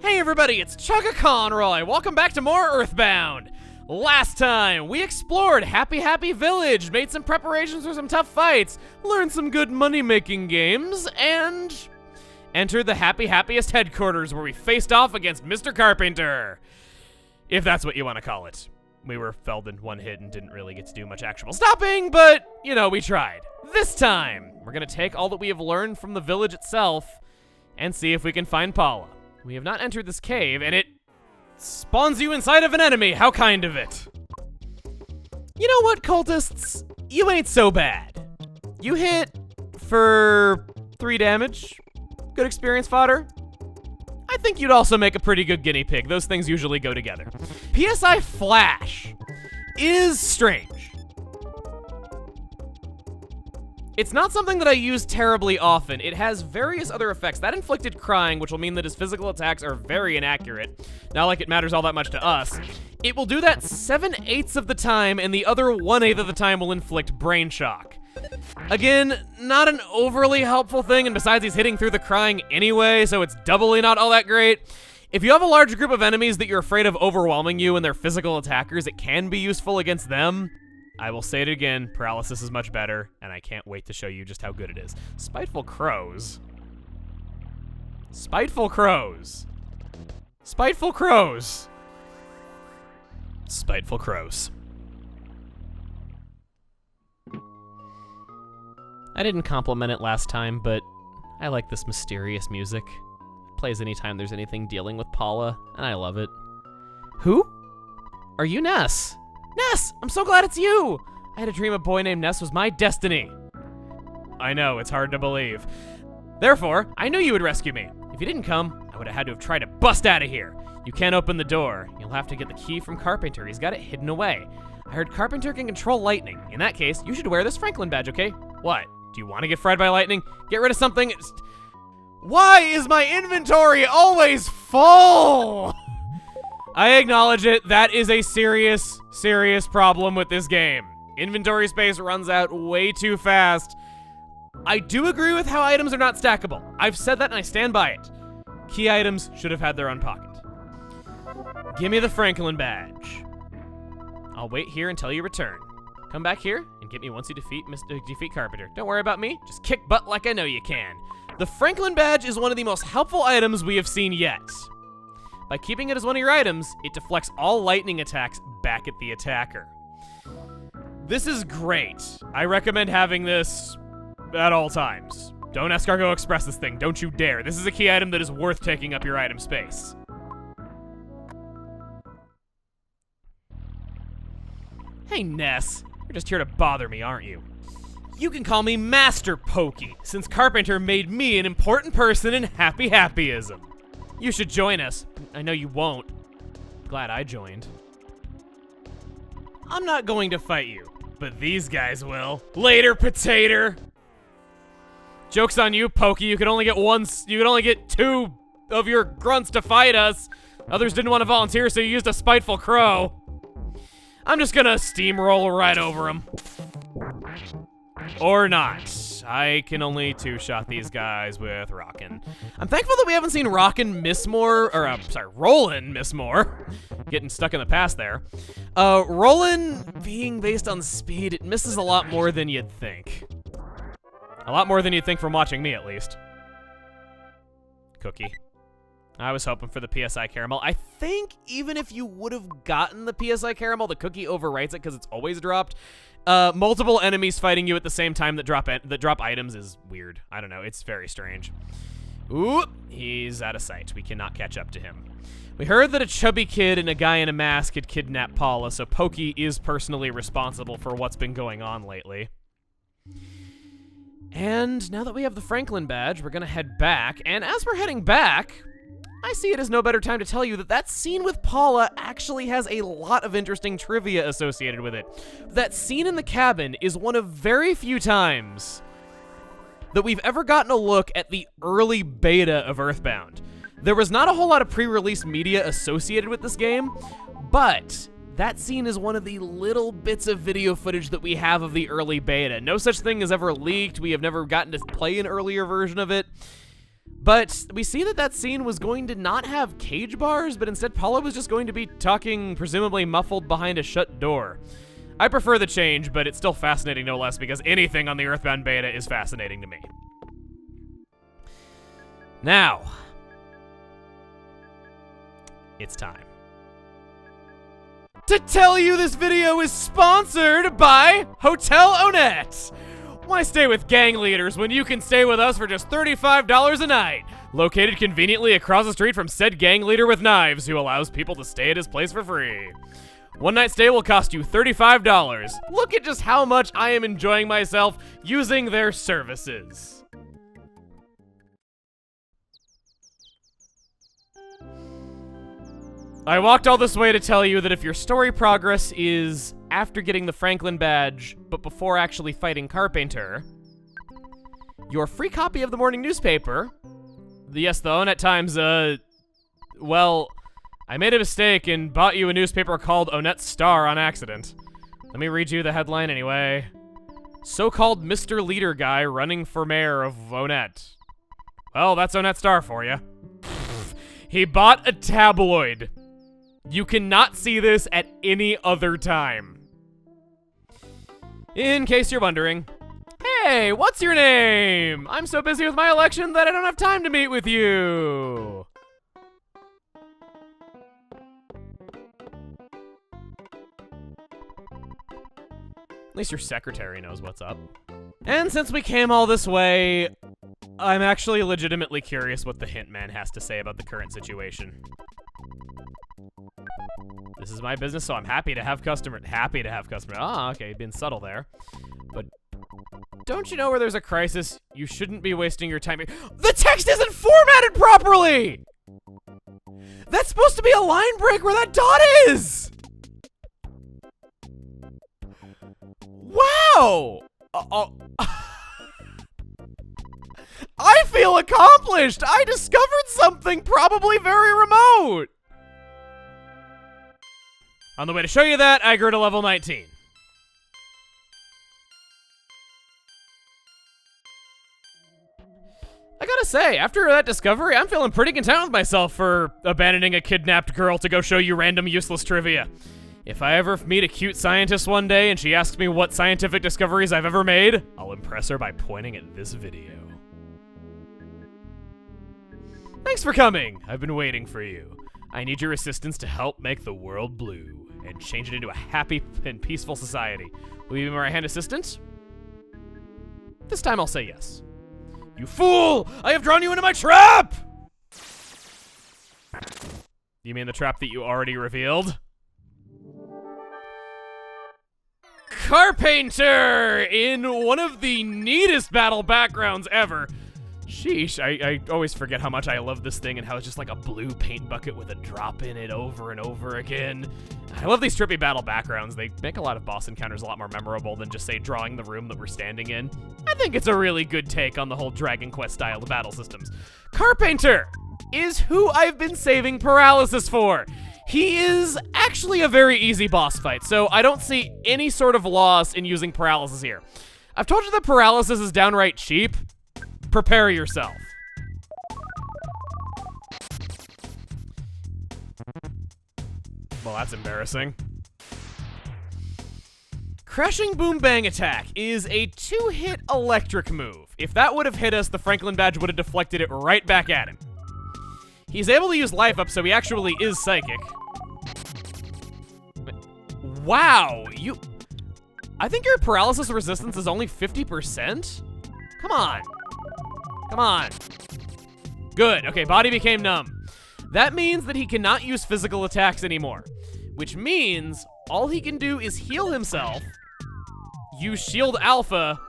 Hey everybody, it's Chugga Conroy. Welcome back to more EarthBound. Last time, we explored Happy Village, made some preparations for some tough fights, learned some good money-making games, and entered the Happiest headquarters where we faced off against Mr. Carpenter. If that's what you want to call it. We were felled in one hit and didn't really get to do much actual stopping, but, you know, we tried. This time, we're gonna take all that we have learned from the village itself and see if we can find Paula. We have not entered this cave, and it spawns you inside of an enemy. How kind of it. You know what, cultists? You ain't so bad. You hit for 3 damage. Good experience fodder. I think you'd also make a pretty good guinea pig. Those things usually go together. PSI Flash is strange. It's not something that I use terribly often. It has various other effects. That inflicted crying, which will mean that his physical attacks are very inaccurate. Not like it matters all that much to us. It will do that 7/8 of the time, and the other 1/8 of the time will inflict brain shock. Again, not an overly helpful thing, and besides he's hitting through the crying anyway, so it's doubly not all that great. If you have a large group of enemies that you're afraid of overwhelming you and they're physical attackers, it can be useful against them. I will say it again, paralysis is much better, and I can't wait to show you just how good it is. Spiteful crows. Spiteful crows. Spiteful crows. Spiteful crows. I didn't compliment it last time, but I like this mysterious music. It plays anytime there's anything dealing with Paula, and I love it. Who? Are you Ness? Ness! I'm so glad it's you! I had a dream a boy named Ness was my destiny. I know, it's hard to believe. Therefore, I knew you would rescue me. If you didn't come, I would have had to have tried to bust out of here. You can't open the door. You'll have to get the key from Carpenter. He's got it hidden away. I heard Carpenter can control lightning. In that case, you should wear this Franklin badge, okay? What? Do you want to get fried by lightning? Get rid of something? Why is my inventory always full? I acknowledge it. That is a serious problem with this game. Inventory space runs out way too fast. I do agree with how items are not stackable. I've said that and I stand by it. Key items should have had their own pocket. Give me the Franklin badge. I'll wait here until you return. Come back here and get me once you defeat Carpenter. Don't worry about me. Just kick butt like I know you can. The Franklin badge is one of the most helpful items we have seen yet. By keeping it as one of your items, it deflects all lightning attacks back at the attacker. This is great. I recommend having this at all times. Don't Escargot Express this thing. Don't you dare. This is a key item that is worth taking up your item space. Hey, Ness. You're just here to bother me, aren't you? You can call me Master Pokey, since Carpenter made me an important person in happyism. You should join us. I know you won't. Glad I joined. I'm not going to fight you, but these guys will. Later, potato. Joke's on you, Pokey. You could only get 2 of your grunts to fight us. Others didn't want to volunteer, so you used a spiteful crow. I'm just gonna steamroll right over him. Or not. I can only 2-shot these guys with Rockin'. I'm thankful that we haven't seen Rollin' miss more. Getting stuck in the past there. Rollin' being based on speed, it misses a lot more than you'd think. A lot more than you'd think from watching me, at least. Cookie. I was hoping for the PSI Caramel. I think even if you would have gotten the PSI Caramel, the cookie overwrites it because it's always dropped. Multiple enemies fighting you at the same time that drop items is weird. I don't know. It's very strange. Ooh, he's out of sight. We cannot catch up to him. We heard that a chubby kid and a guy in a mask had kidnapped Paula, so Pokey is personally responsible for what's been going on lately. And now that we have the Franklin badge, we're gonna head back. And as we're heading back, I see it as no better time to tell you that that scene with Paula actually has a lot of interesting trivia associated with it. That scene in the cabin is one of very few times that we've ever gotten a look at the early beta of EarthBound. There was not a whole lot of pre-release media associated with this game, but that scene is one of the little bits of video footage that we have of the early beta. No such thing has ever leaked. We have never gotten to play an earlier version of it. But we see that that scene was going to not have cage bars, but instead Paula was just going to be talking, presumably muffled behind a shut door. I prefer the change, but it's still fascinating no less because anything on the EarthBound beta is fascinating to me. Now, it's time to tell you this video is sponsored by Hotel Onette. Why stay with gang leaders when you can stay with us for just $35 a night? Located conveniently across the street from said gang leader with knives who allows people to stay at his place for free. One night stay will cost you $35. Look at just how much I am enjoying myself using their services. I walked all this way to tell you that if your story progress is after getting the Franklin badge, but before actually fighting Carpenter, your free copy of the morning newspaper, yes, the Onette Times, well, I made a mistake and bought you a newspaper called Onette Star on accident. Let me read you the headline anyway. So-called Mr. Leader guy running for mayor of Onette. Well, that's Onette Star for you. He bought a tabloid. You cannot see this at any other time. In case you're wondering, hey, what's your name? I'm so busy with my election that I don't have time to meet with you. At least your secretary knows what's up. And since we came all this way, I'm actually legitimately curious what the hint man has to say about the current situation. This is my business, so I'm happy to have customers. Ah, okay, been subtle there. But don't you know where there's a crisis, you shouldn't be wasting your time. The text isn't formatted properly! That's supposed to be a line break where that dot is! Wow! I feel accomplished! I discovered something probably very remote! On the way to show you that, I grew to level 19. I gotta say, after that discovery, I'm feeling pretty content with myself for abandoning a kidnapped girl to go show you random useless trivia. If I ever meet a cute scientist one day and she asks me what scientific discoveries I've ever made, I'll impress her by pointing at this video. Thanks for coming. I've been waiting for you. I need your assistance to help make the world blue and change it into a happy and peaceful society. Will you be my right-hand assistant? This time I'll say yes. You fool! I have drawn you into my trap! You mean the trap that you already revealed? Carpenter in one of the neatest battle backgrounds ever. Sheesh, I always forget how much I love this thing and how it's just like a blue paint bucket with a drop in it over and over again. I love these trippy battle backgrounds. They make a lot of boss encounters a lot more memorable than just, say, drawing the room that we're standing in. I think it's a really good take on the whole Dragon Quest style of battle systems. Carpenter is who I've been saving Paralysis for. He is actually a very easy boss fight, so I don't see any sort of loss in using Paralysis here. I've told you that Paralysis is downright cheap. Prepare yourself. Well, that's embarrassing. Crashing Boom Bang Attack is a 2-hit electric move. If that would have hit us, the Franklin badge would have deflected it right back at him. He's able to use life up, so he actually is psychic. Wow, I think your paralysis resistance is only 50%? Come on. Come on. Good, okay, body became numb. That means that he cannot use physical attacks anymore, which means all he can do is heal himself, use Shield Alpha,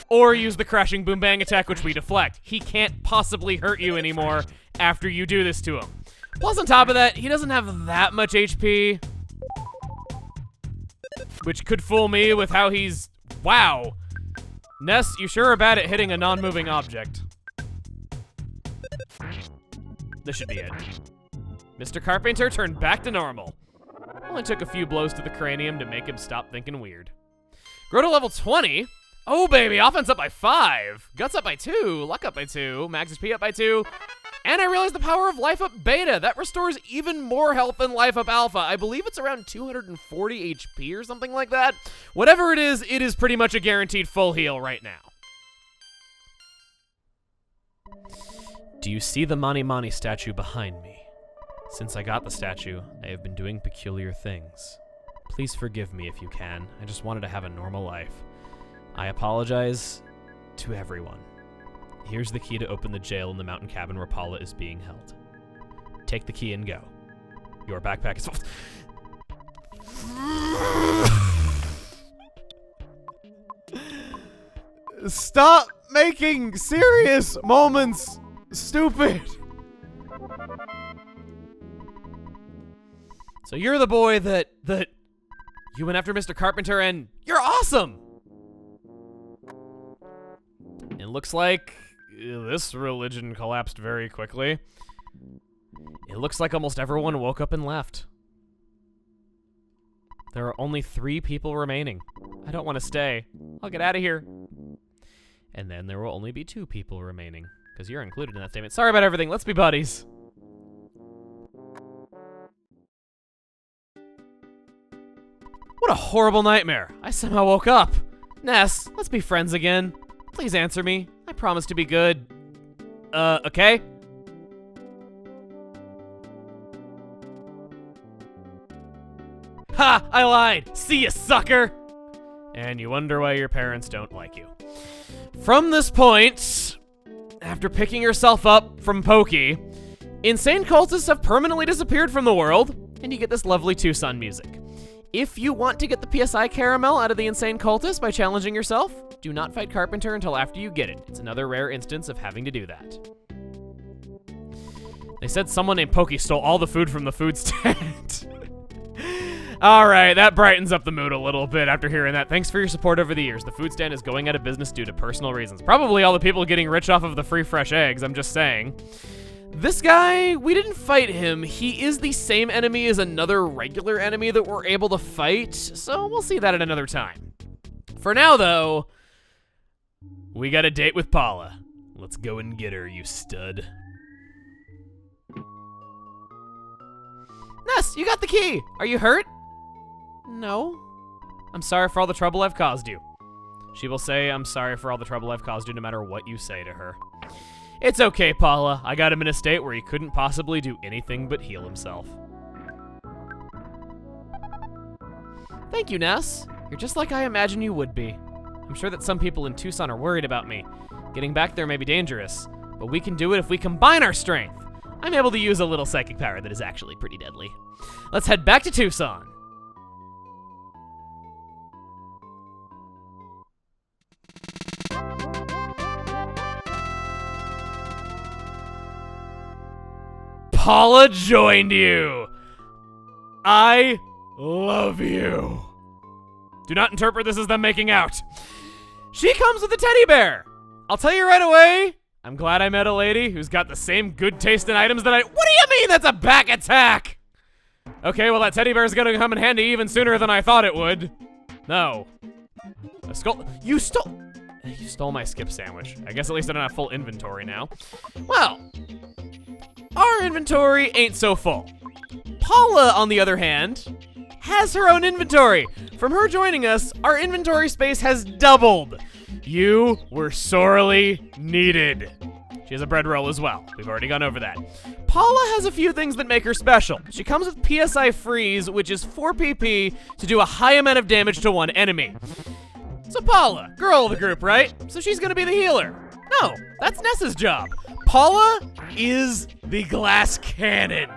or use the Crashing Boom Bang Attack, which we deflect. He can't possibly hurt you anymore after you do this to him. Plus, on top of that, he doesn't have that much HP, which could fool me with how he's... Wow. Ness, you sure are bad at hitting a non-moving object. This should be it. Mr. Carpenter turned back to normal. Only took a few blows to the cranium to make him stop thinking weird. Grow to level 20? Oh, baby, offense up by 5. Guts up by 2. Luck up by 2. Max HP up by 2. And I realized the power of Life Up Beta. That restores even more health than Life Up Alpha. I believe it's around 240 HP or something like that. Whatever it is pretty much a guaranteed full heal right now. Do you see the Mani Mani statue behind me? Since I got the statue, I have been doing peculiar things. Please forgive me if you can. I just wanted to have a normal life. I apologize to everyone. Here's the key to open the jail in the mountain cabin where Paula is being held. Take the key and go. Your backpack is full. Stop making serious moments stupid. So you're the boy that you went after Mr. Carpenter, and you're awesome! It looks like this religion collapsed very quickly. It looks like almost everyone woke up and left. There are only 3 people remaining. I don't want to stay. I'll get out of here. And then there will only be 2 people remaining, because you're included in that statement. Sorry about everything. Let's be buddies. What a horrible nightmare. I somehow woke up. Ness, let's be friends again. Please answer me. I promise to be good. Okay? Ha! I lied! See ya, sucker! And you wonder why your parents don't like you. From this point, after picking yourself up from Pokey, insane cultists have permanently disappeared from the world, and you get this lovely Tucson music. If you want to get the PSI caramel out of the insane cultist by challenging yourself, do not fight Carpenter until after you get it. It's another rare instance of having to do that. They said someone named Pokey stole all the food from the food stand. Alright, that brightens up the mood a little bit after hearing that. Thanks for your support over the years. The food stand is going out of business due to personal reasons. Probably all the people getting rich off of the free fresh eggs, I'm just saying. This guy, we didn't fight him. He is the same enemy as another regular enemy that we're able to fight, so we'll see that at another time. For now, though, we got a date with Paula. Let's go and get her, you stud. Ness, you got the key. Are you hurt? No. I'm sorry for all the trouble I've caused you. She will say, I'm sorry for all the trouble I've caused you no matter what you say to her. It's okay, Paula. I got him in a state where he couldn't possibly do anything but heal himself. Thank you, Ness. You're just like I imagine you would be. I'm sure that some people in Tucson are worried about me. Getting back there may be dangerous, but we can do it if we combine our strength. I'm able to use a little psychic power that is actually pretty deadly. Let's head back to Tucson. Paula joined you. I love you. Do not interpret this as them making out. She comes with a teddy bear. I'll tell you right away, I'm glad I met a lady who's got the same good taste in items that I— What do you mean that's a back attack? Okay, well that teddy bear is gonna come in handy even sooner than I thought it would. No. A skull— You stole my skip sandwich. I guess at least I don't have full inventory now. Well, our inventory ain't so full. Paula, on the other hand, has her own inventory. From her joining us, our inventory space has doubled. You were sorely needed. She has a bread roll as well. We've already gone over that. Paula has a few things that make her special. She comes with PSI Freeze, which is 4 PP to do a high amount of damage to one enemy. So Paula, girl of the group, right? So she's gonna be the healer. No, that's Ness's job. Paula is the glass cannon.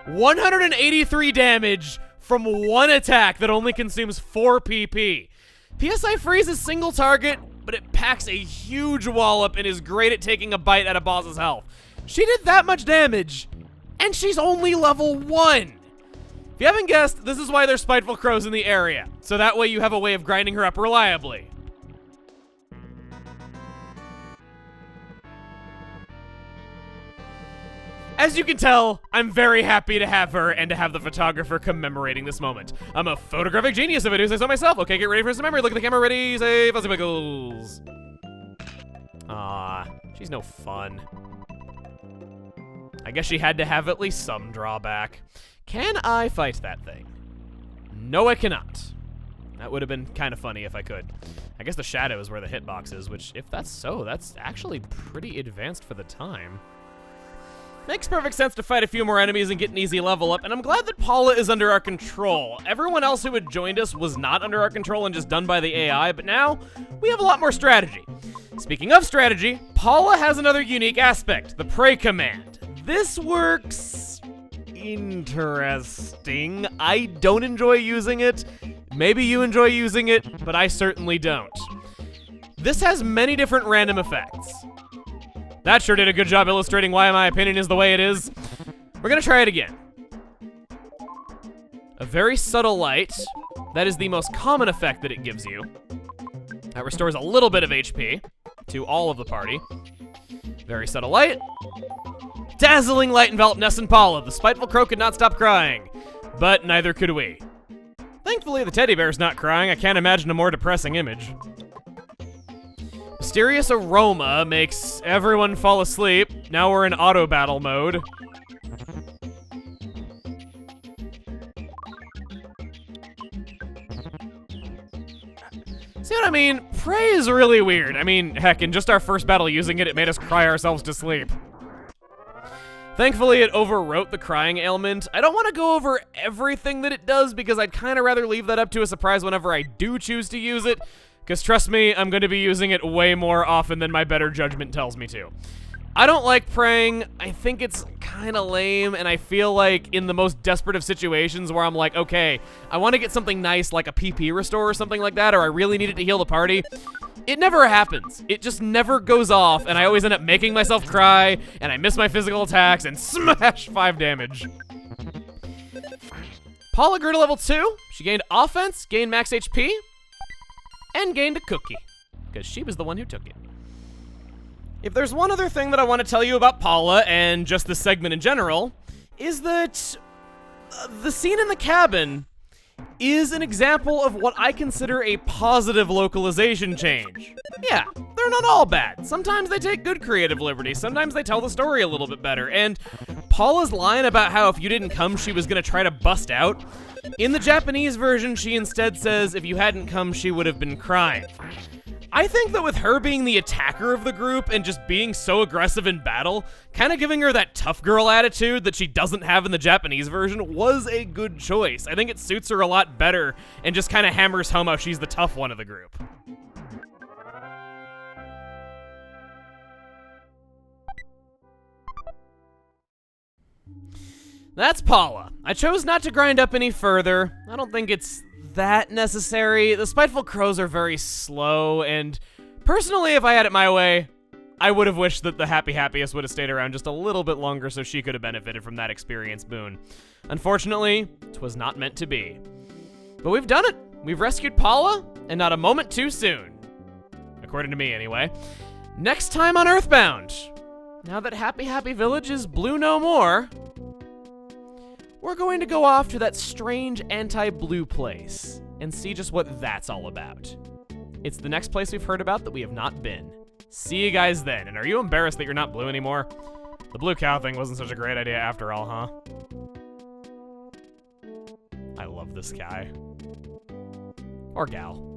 183 damage from one attack that only consumes 4 PP. PSI Freeze is single target, but it packs a huge wallop and is great at taking a bite out of boss's health. She did that much damage, and she's only level 1. If you haven't guessed, this is why there's spiteful crows in the area, so that way you have a way of grinding her up reliably. As you can tell, I'm very happy to have her and to have the photographer commemorating this moment. I'm a photographic genius if I do say so myself. Okay, get ready for some memory. Look at the camera, ready, say fuzzy pickles. She's no fun. I guess she had to have at least some drawback. Can I fight that thing? No, I cannot. That would have been kind of funny if I could. I guess the shadow is where the hitbox is, which, if that's so, that's actually pretty advanced for the time. Makes perfect sense to fight a few more enemies and get an easy level up, and I'm glad that Paula is under our control. Everyone else who had joined us was not under our control and just done by the AI, but now we have a lot more strategy. Speaking of strategy, Paula has another unique aspect, the pray command. This works interesting. I don't enjoy using it. Maybe you enjoy using it, but I certainly don't. This has many different random effects. That sure did a good job illustrating why my opinion is the way it is. We're gonna try it again. A very subtle light. That is the most common effect that it gives you. That restores a little bit of HP to all of the party. Very subtle light. Dazzling light enveloped Ness and Paula. The spiteful crow could not stop crying, but neither could we. Thankfully, the teddy bear's not crying. I can't imagine a more depressing image. Mysterious aroma makes everyone fall asleep. Now we're in auto battle mode. See what I mean? Prey is really weird. I mean, heck, in just our first battle using it, it made us cry ourselves to sleep. Thankfully, it overwrote the crying ailment. I don't want to go over everything that it does because I'd kind of rather leave that up to a surprise whenever I do choose to use it. Because trust me, I'm going to be using it way more often than my better judgment tells me to. I don't like praying. I think it's kind of lame, and I feel like in the most desperate of situations where I'm like, okay, I want to get something nice like a PP restore or something like that, or I really need it to heal the party. It never happens. It just never goes off, and I always end up making myself cry, and I miss my physical attacks, and smash 5 damage. Paula grew to level 2. She gained offense, gained max HP, and gained a cookie, because she was the one who took it. If there's one other thing that I want to tell you about Paula, and just this segment in general, is that the scene in the cabin is an example of what I consider a positive localization change. Yeah, they're not all bad. Sometimes they take good creative liberties, sometimes they tell the story a little bit better, and Paula's line about how if you didn't come, she was gonna try to bust out, in the Japanese version, she instead says if you hadn't come, she would have been crying. I think that with her being the attacker of the group and just being so aggressive in battle, kind of giving her that tough girl attitude that she doesn't have in the Japanese version was a good choice. I think it suits her a lot better and just kind of hammers home how she's the tough one of the group. That's Paula. I chose not to grind up any further. I don't think it's that necessary. The spiteful crows are very slow, and personally, if I had it my way, I would have wished that the happiest would have stayed around just a little bit longer so she could have benefited from that experience boon. Unfortunately, 'twas not meant to be. But we've done it. We've rescued Paula, and not a moment too soon. According to me, anyway. Next time on EarthBound, now that Happy Village is blue no more, we're going to go off to that strange anti-blue place and see just what that's all about. It's the next place we've heard about that we have not been. See you guys then. And are you embarrassed that you're not blue anymore? The blue cow thing wasn't such a great idea after all, huh? I love this guy. Or gal.